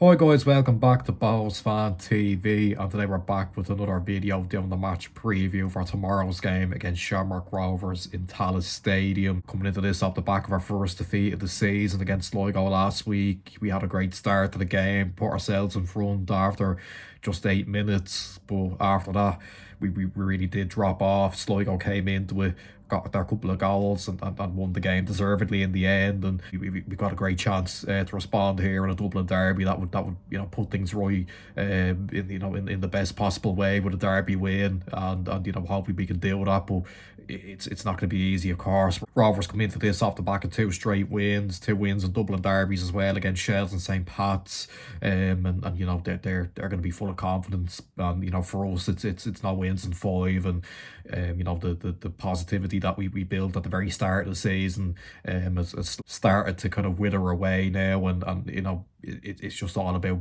Hi guys, welcome back to Bows Fan TV, and today we're back with another video doing the match preview for tomorrow's game against Shamrock Rovers in Tallaght Stadium. Coming into this off the back of our first defeat of the season against Sligo last week. We had a great start to the game, put ourselves in front after just 8 minutes, but after that we really did drop off. Sligo came into it, got their couple of goals and won the game deservedly in the end, and we got a great chance to respond here in a Dublin derby that would put things right in the best possible way with a derby win, and hopefully we can deal with that. But it's not going to be easy, of course. Rovers come into this off the back of two wins in Dublin derbies as well against Shells and St. Pat's, and they're going to be full of confidence. And for us it's no wins in five, and the positivity that we built at the very start of the season has started to kind of wither away now, and it's just all about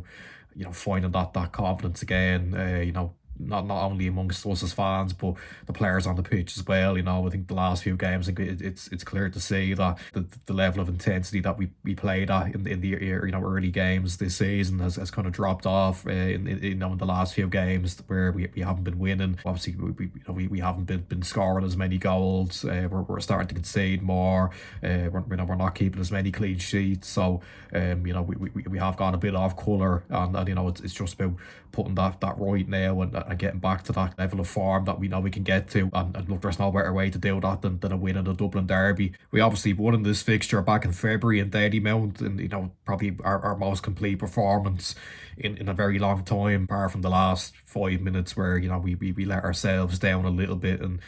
finding that confidence again. Not only amongst us as fans, but the players on the pitch as well. I think the last few games, it's clear to see that the level of intensity that we played at in the early games this season has kind of dropped off in the last few games where we haven't been winning. Obviously, we haven't been scoring as many goals. We're starting to concede more. We're not keeping as many clean sheets. So we have gone a bit off colour, and it's just about putting that right now and getting back to that level of form that we know we can get to. And look, there's no better way to do that than a win in the Dublin derby. We obviously won in this fixture back in February in Dalymount, and probably our most complete performance in a very long time, apart from the last 5 minutes where we let ourselves down a little bit and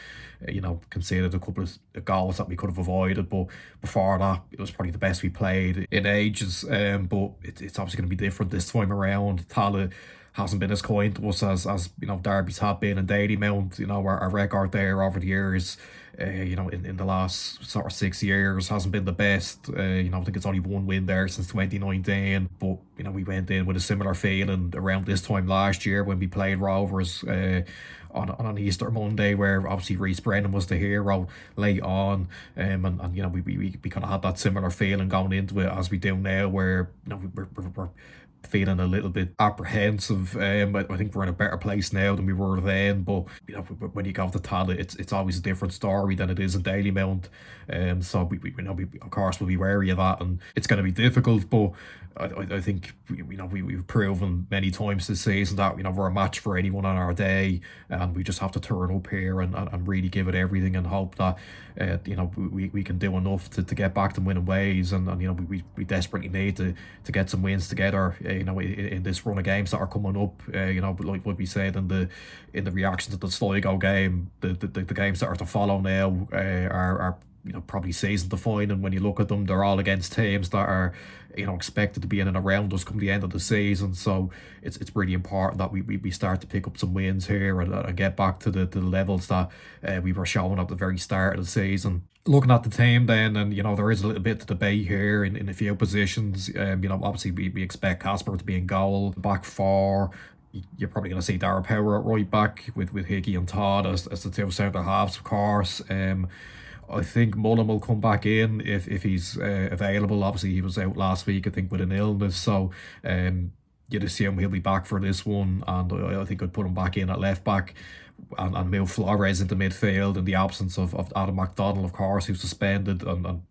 conceded a couple of goals that we could have avoided. But before that, it was probably the best we played in ages. But it's obviously going to be different this time around. Tallaght hasn't been as kind to us as derbies have been in Dalymount. Our record there over the years, in the last sort of 6 years hasn't been the best. I think it's only one win there since 2019. But we went in with a similar feeling around this time last year when we played Rovers on an Easter Monday, where obviously Rhys Brennan was the hero late on, and we kind of had that similar feeling going into it as we do now, where we're feeling a little bit apprehensive. I think we're in a better place now than we were then. But when you go to Tallaght, it's always a different story than it is in Dalymount. So we of course will be wary of that, and it's going to be difficult. But I think we've proven many times this season that we're a match for anyone on our day, and we just have to turn up here and really give it everything and hope that we can do enough to get back to winning ways. And we desperately need to get some wins together in this run of games that are coming up. Like what we said in the reaction to the Sligo game, the games that are to follow now are probably season defining. When you look at them, they're all against teams that are expected to be in and around us come the end of the season. So it's really important that we start to pick up some wins here and get back to the levels that we were showing at the very start of the season. Looking at the team then, and there is a little bit to debate here in a few positions. Obviously we expect Casper to be in goal. Back four, you're probably going to see Dara Power at right back with Hickey and Todd as the two centre halves, of course. I think Mullen will come back in if he's available. Obviously, he was out last week, I think, with an illness. So you'd assume he'll be back for this one. And I think I'd put him back in at left back and move Flores into midfield in the absence of Adam McDonald, of course, who's suspended. And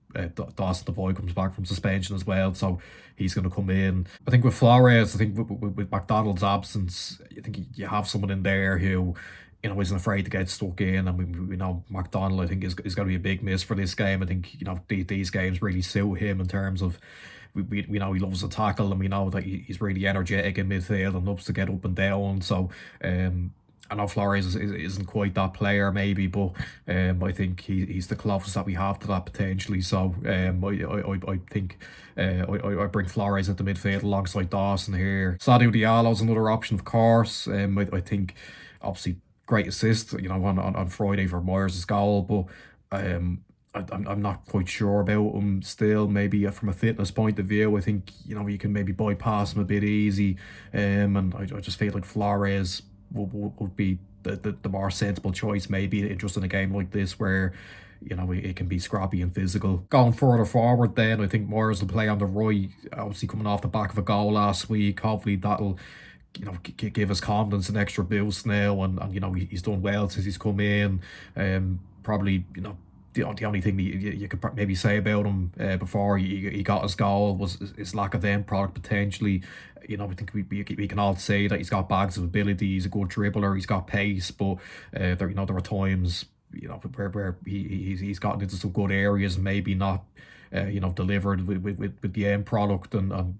Dawson Devoy comes back from suspension as well. So he's going to come in. I think with Flores, I think with McDonald's absence, I think you have someone in there who isn't afraid to get stuck in. And we know McDonald, I think, is going to be a big miss for this game. I think these games really suit him in terms of we know he loves to tackle, and we know that he's really energetic in midfield and loves to get up and down. So I know Flores isn't quite that player maybe, but I think he's the closest that we have to that potentially. So I think I bring Flores into midfield alongside Dawson here. Sadio Diallo's another option, of course. I think obviously great assist, on Friday for Myers' goal, but I'm not quite sure about him still. Maybe from a fitness point of view, I think you can maybe bypass him a bit easy, and I just feel like Flores would be the more sensible choice maybe just in a game like this where it can be scrappy and physical. Going further forward then, I think Moyers will play on the right, obviously coming off the back of a goal last week. Hopefully that'll give his confidence an extra boost now, and he's done well since he's come in. Probably the only thing that you could maybe say about him before he got his goal was his lack of end product potentially. I think we can all say that he's got bags of ability. He's a good dribbler. He's got pace, but there were times where he's gotten into some good areas, maybe not delivered with the end product, and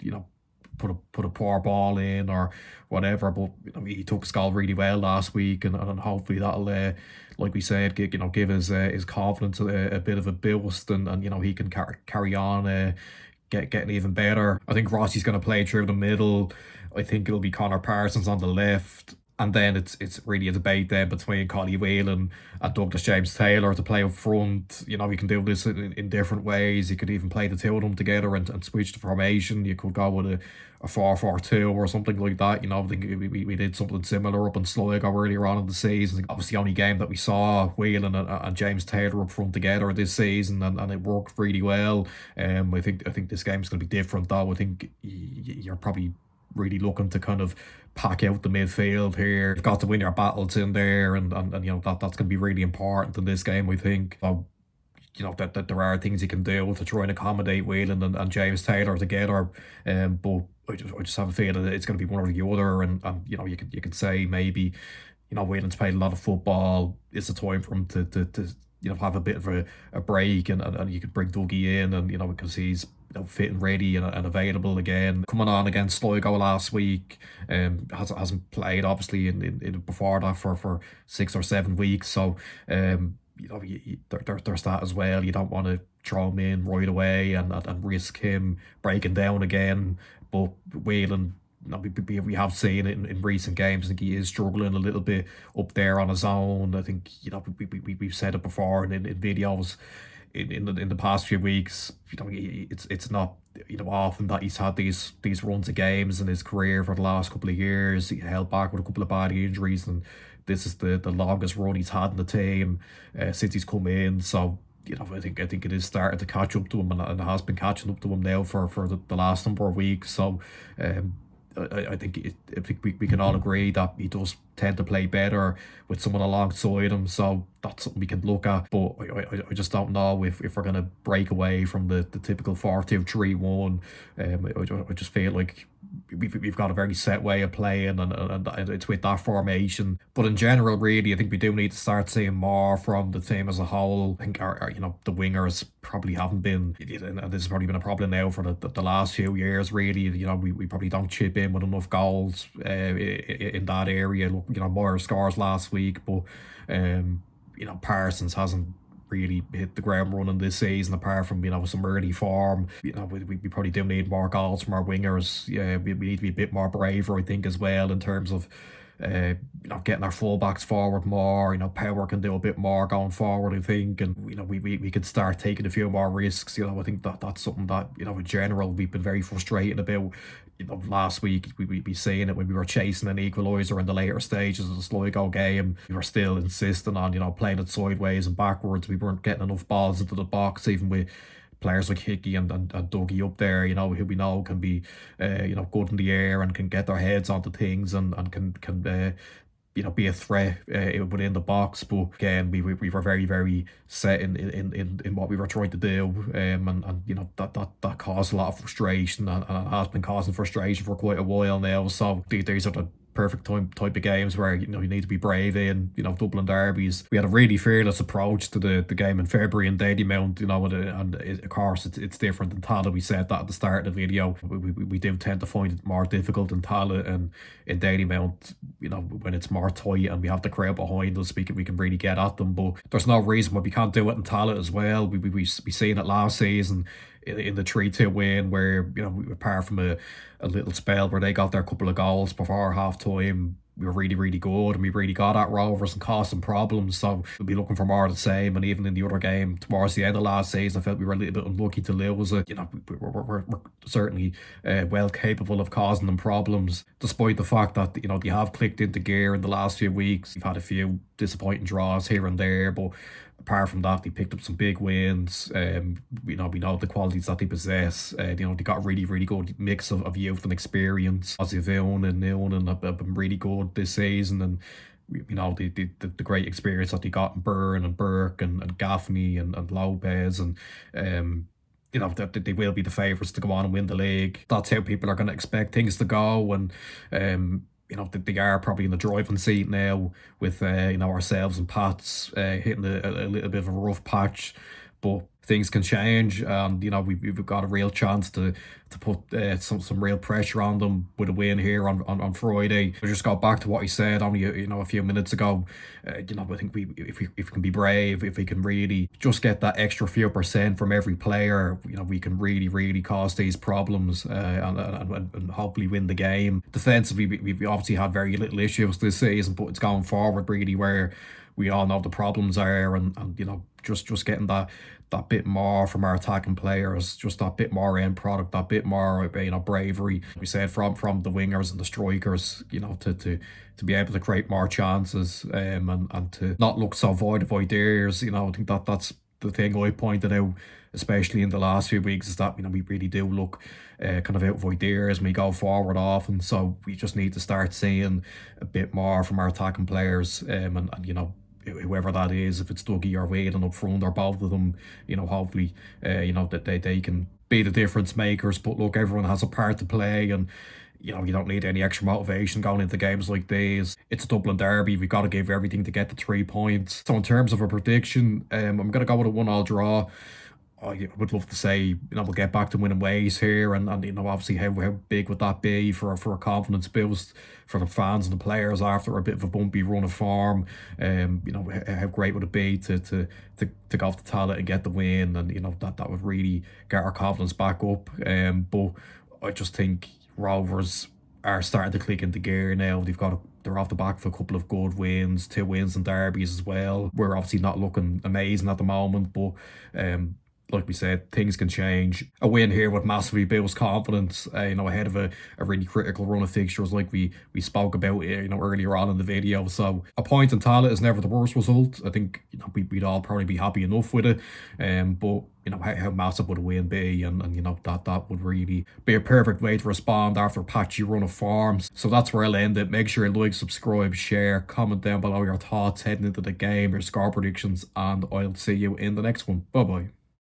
put a poor ball in or whatever. But he took his goal really well last week, and hopefully that'll like we said, give his confidence a bit of a boost, and he can carry on getting even better. I think Rossi's going to play through the middle. I think it'll be Connor Parsons on the left. And then it's really a debate then between Collie Whelan and Douglas James Taylor to play up front. You can do this in different ways. You could even play the two of them together and switch the formation. You could go with a 4-4-2 or something like that. I think we did something similar up in Sligo earlier on in the season. Obviously, the only game that we saw Whelan and James Taylor up front together this season, and it worked really well. I think this game's going to be different though. I think you're probably really looking to kind of pack out the midfield here. You've got to win your battles in there, and that's going to be really important in this game, I think. So, that there are things you can do to try and accommodate Whelan and James Taylor together. But I just have a feeling that it's going to be one or the other, and you could say maybe Whelan's played a lot of football. It's a time for him to have a bit of a break, and you could bring Dougie in, and because he's fit and ready and available again. Coming on against Sligo last week, hasn't played obviously in before that for 6 or 7 weeks. So there's that as well. You don't want to throw him in right away and risk him breaking down again. But Whelan, we have seen it in recent games. I think he is struggling a little bit up there on his own. I think we've said it before in videos in the past few weeks. It's not often that he's had these runs of games in his career for the last couple of years. He held back with a couple of bad injuries, and this is the longest run he's had in the team since he's come in. So I think it is starting to catch up to him, and it has been catching up to him now for the last number of weeks. So I think we can all agree that he does tend to play better with someone alongside him, so that's something we can look at. But I just don't know if we're going to break away from the typical 4-2-3-1. I just feel like we've got a very set way of playing, and it's with that formation. But in general, really, I think we do need to start seeing more from the team as a whole. I think our the wingers probably haven't been, and this has probably been a problem now for the last few years. Really, we probably don't chip in with enough goals in that area. Look, Moyer scores last week, but Parsons hasn't really hit the ground running this season, apart from some early form. We probably do need more goals from our wingers. Yeah, we need to be a bit more braver, I think, as well, in terms of getting our fullbacks forward more. Power can do a bit more going forward, I think, and we could start taking a few more risks. I think that's something that in general we've been very frustrated about. Last week we'd be saying it when we were chasing an equaliser in the later stages of the Sligo game. We were still insisting on playing it sideways and backwards. We weren't getting enough balls into the box, even with players like Hickey and Dougie up there, who we know can be, good in the air and can get their heads onto things and can be a threat within the box. But again, we were very, very set in what we were trying to do, and that caused a lot of frustration, and it has been causing frustration for quite a while now. So these are the perfect type of games where you need to be brave in Dublin derbies. We had a really fearless approach to the game in February in Dalymount, and of course it's different in Tallaght. We said that at the start of the video. We do tend to find it more difficult in Tallaght, and in Dalymount, when it's more tight and we have the crowd behind us, we can really get at them. But there's no reason why we can't do it in Tallaght as well. We seen it last season in the 3-2 win, where apart from a little spell where they got their couple of goals before half time, we were really, really good and we really got at Rovers and caused some problems. So we'll be looking for more of the same. And even in the other game towards the end of last season, I felt we were a little bit unlucky to lose it. You know, we're certainly well capable of causing them problems, despite the fact that, you know, they have clicked into gear in the last few weeks. We've had a few disappointing draws here and there, but apart from that, they picked up some big wins. You know, we know the qualities that they possess. You know, they got a really, really good mix of youth and experience. Ozzy and Noonan have been really good this season, and you know the great experience that they got in Byrne and Burke and Gaffney and Lopez and you know that they will be the favourites to go on and win the league. That's how people are going to expect things to go, and you know, they are probably in the driving seat now with, you know, ourselves and Pats hitting a little bit of a rough patch. But things can change, and you know we've got a real chance to put some real pressure on them with a win here on Friday. I just got back to what he said only you know a few minutes ago. You know, I think if we can be brave, if we can really just get that extra few percent from every player, you know, we can really cause these problems and hopefully win the game. Defensively, we've obviously had very little issues this season, but it's going forward really where we all know the problems are, and you know just getting that bit more from our attacking players, just that bit more end product, that bit more you know bravery. We said from the wingers and the strikers, you know, to be able to create more chances, and to not look so void of ideas. You know, I think that's the thing I pointed out, especially in the last few weeks, is that you know we really do look kind of out of ideas when we go forward often. So we just need to start seeing a bit more from our attacking players, and you know whoever that is, if it's Dougie or Wade and up front or both of them, you know, hopefully, you know, that they can be the difference makers. But look, everyone has a part to play, and you know, you don't need any extra motivation going into games like these. It's a Dublin derby. We've got to give everything to get the 3 points. So in terms of a prediction, I'm going to go with a 1-1 draw. I would love to say, you know, we'll get back to winning ways here, and you know, obviously, how big would that be for a confidence boost for the fans and the players after a bit of a bumpy run of form? You know, how great would it be to go to Tallaght and get the win, and you know that would really get our confidence back up. But I just think Rovers are starting to click into gear now. They're off the back of a couple of good wins, 2 wins in derbies as well. We're obviously not looking amazing at the moment, but like we said, things can change. A win here would massively boost confidence, you know, ahead of a really critical run of fixtures like we spoke about, you know, earlier on in the video. So a point in Tallaght is never the worst result. I think, you know, we'd all probably be happy enough with it. But you know, how massive would a win be, and you know that would really be a perfect way to respond after a patchy run of forms. So that's where I'll end it. Make sure you like, subscribe, share, comment down below your thoughts heading into the game, your score predictions, and I'll see you in the next one. Bye bye.